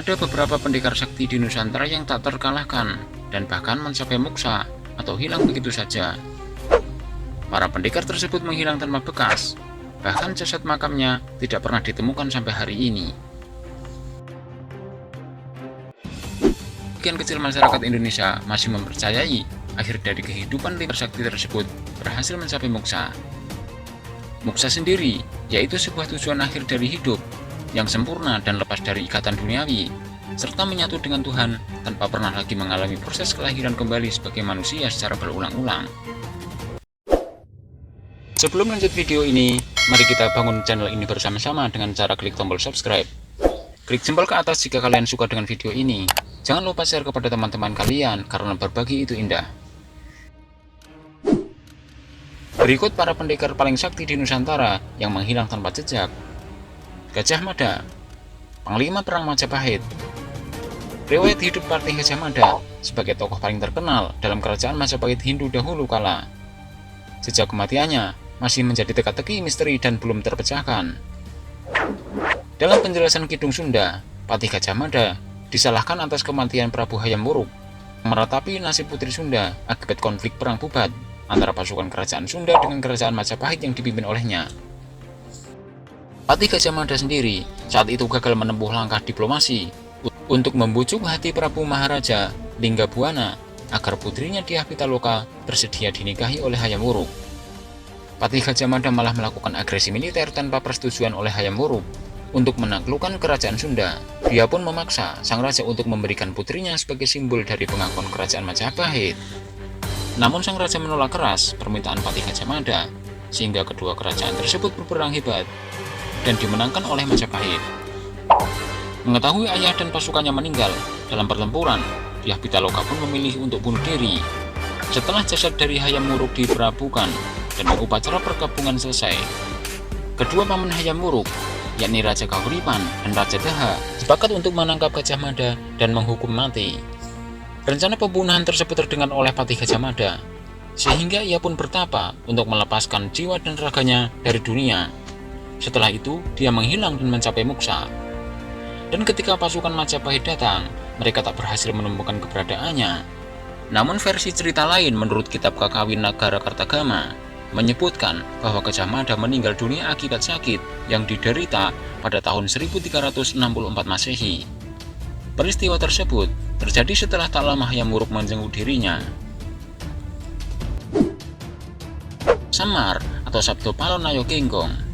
Ada beberapa pendekar sakti di Nusantara yang tak terkalahkan dan bahkan mencapai moksa atau hilang begitu saja. Para pendekar tersebut menghilang tanpa bekas, bahkan jasad makamnya tidak pernah ditemukan sampai hari ini. Sebagian kecil masyarakat Indonesia masih mempercayai akhir dari kehidupan pendekar sakti tersebut berhasil mencapai moksa. Moksa sendiri yaitu sebuah tujuan akhir dari hidup yang sempurna dan lepas dari ikatan duniawi, serta menyatu dengan Tuhan tanpa pernah lagi mengalami proses kelahiran kembali sebagai manusia secara berulang-ulang. Sebelum lanjut video ini, mari kita bangun channel ini bersama-sama dengan cara klik tombol subscribe. Klik jempol ke atas jika kalian suka dengan video ini. Jangan lupa share kepada teman-teman kalian karena berbagi itu indah. Berikut para pendekar paling sakti di Nusantara yang menghilang tanpa jejak. Gajah Mada, Panglima Perang Majapahit. Riwayat hidup Patih Gajah Mada sebagai tokoh paling terkenal dalam kerajaan Majapahit Hindu dahulu kala. Sejak kematiannya masih menjadi teka-teki misteri dan belum terpecahkan. Dalam penjelasan Kidung Sunda, Patih Gajah Mada disalahkan atas kematian Prabu Hayam Wuruk yang meratapi nasib putri Sunda akibat konflik perang Pubat antara pasukan kerajaan Sunda dengan kerajaan Majapahit yang dipimpin olehnya. Patih Gajah Mada sendiri saat itu gagal menempuh langkah diplomasi untuk membujuk hati Prabu Maharaja Linggabuana agar putrinya Dyah Pitaloka bersedia dinikahi oleh Hayam Wuruk. Patih Gajah Mada malah melakukan agresi militer tanpa persetujuan oleh Hayam Wuruk untuk menaklukkan kerajaan Sunda. Dia pun memaksa sang raja untuk memberikan putrinya sebagai simbol dari pengakuan kerajaan Majapahit. Namun sang raja menolak keras permintaan Patih Gajah Mada, sehingga kedua kerajaan tersebut berperang hebat dan dimenangkan oleh Majapahit. Mengetahui ayah dan pasukannya meninggal dalam pertempuran, Dyah Pitaloka pun memilih untuk bunuh diri. Setelah jasad dari Hayam Wuruk diperabukan dan upacara perkabungan selesai, kedua paman Hayam Wuruk, yakni Raja Kahuripan dan Raja Daha, sepakat untuk menangkap Gajah Mada dan menghukum mati. Rencana pembunuhan tersebut terdengar oleh Patih Gajah Mada, sehingga ia pun bertapa untuk melepaskan jiwa dan raganya dari dunia. Setelah itu, dia menghilang dan mencapai moksa. Dan ketika pasukan Majapahit datang, mereka tak berhasil menemukan keberadaannya. Namun versi cerita lain menurut kitab Kakawin Nagara Kartagama menyebutkan bahwa Gajah Mada meninggal dunia akibat sakit yang diderita pada tahun 1364 Masehi. Peristiwa tersebut terjadi setelah tak lama Hayam Wuruk menjenguk dirinya. Semar atau Sabdo Palon Ayo Genggong.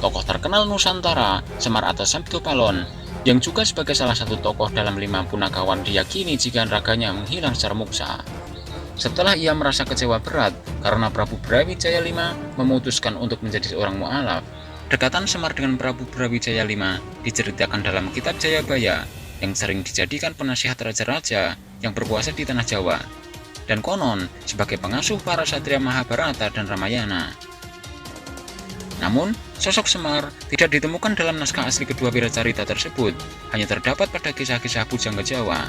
Tokoh terkenal Nusantara, Semar atau Sabdo Palon, yang juga sebagai salah satu tokoh dalam 5 punakawan diyakini jika raganya menghilang secara moksa. Setelah ia merasa kecewa berat karena Prabu Brawijaya V memutuskan untuk menjadi seorang mu'alaf, dekatan Semar dengan Prabu Brawijaya V diceritakan dalam kitab Jayabaya yang sering dijadikan penasihat raja-raja yang berkuasa di tanah Jawa, dan konon sebagai pengasuh para satria Mahabharata dan Ramayana. Namun, sosok Semar tidak ditemukan dalam naskah asli kedua wiracarita tersebut, hanya terdapat pada kisah-kisah Pujangga Jawa.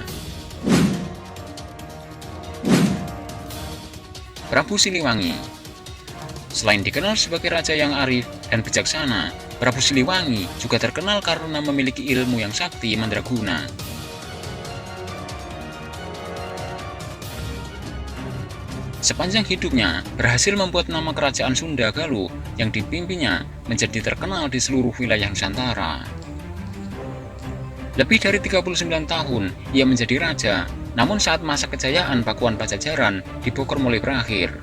Prabu Siliwangi. Selain dikenal sebagai raja yang arif dan bijaksana, Prabu Siliwangi juga terkenal karena memiliki ilmu yang sakti mandraguna. Sepanjang hidupnya, berhasil membuat nama kerajaan Sunda Galuh yang dipimpinnya menjadi terkenal di seluruh wilayah Nusantara. Lebih dari 39 tahun ia menjadi raja, namun saat masa kejayaan Pakuan Pajajaran di Bogor mulai berakhir.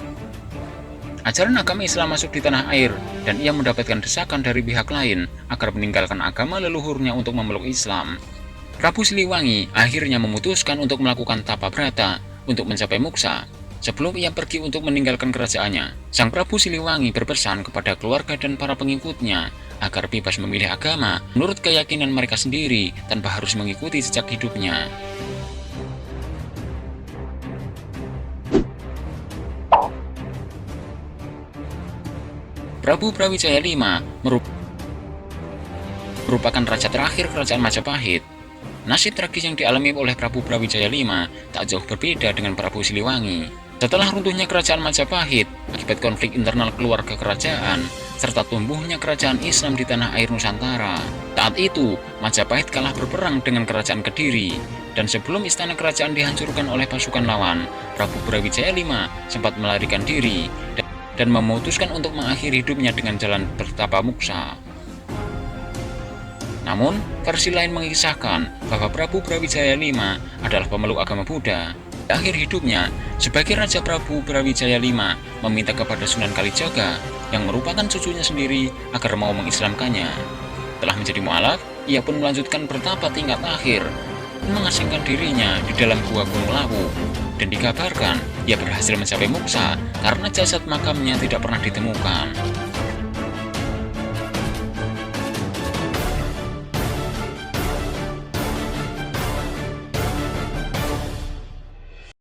Ajaran agama Islam masuk di tanah air dan ia mendapatkan desakan dari pihak lain agar meninggalkan agama leluhurnya untuk memeluk Islam. Prabu Siliwangi akhirnya memutuskan untuk melakukan tapa brata untuk mencapai moksa. Sebelum ia pergi untuk meninggalkan kerajaannya, Sang Prabu Siliwangi berpesan kepada keluarga dan para pengikutnya agar bebas memilih agama menurut keyakinan mereka sendiri tanpa harus mengikuti jejak hidupnya. Prabu Brawijaya V merupakan raja terakhir kerajaan Majapahit. Nasib tragis yang dialami oleh Prabu Brawijaya V tak jauh berbeda dengan Prabu Siliwangi. Setelah runtuhnya kerajaan Majapahit akibat konflik internal keluarga kerajaan, serta tumbuhnya kerajaan Islam di tanah air Nusantara, saat itu Majapahit kalah berperang dengan kerajaan Kediri, dan sebelum istana kerajaan dihancurkan oleh pasukan lawan, Prabu Brawijaya V sempat melarikan diri dan memutuskan untuk mengakhiri hidupnya dengan jalan bertapa muksa. Namun, versi lain mengisahkan bahwa Prabu Brawijaya V adalah pemeluk agama Buddha. Di akhir hidupnya, sebagai Raja Prabu Brawijaya V meminta kepada Sunan Kalijaga yang merupakan cucunya sendiri agar mau mengislamkannya. Setelah menjadi mualaf, ia pun melanjutkan bertapa tingkat akhir dan mengasingkan dirinya di dalam gua Gunung Lawu. Dan dikabarkan ia berhasil mencapai moksa karena jasad makamnya tidak pernah ditemukan.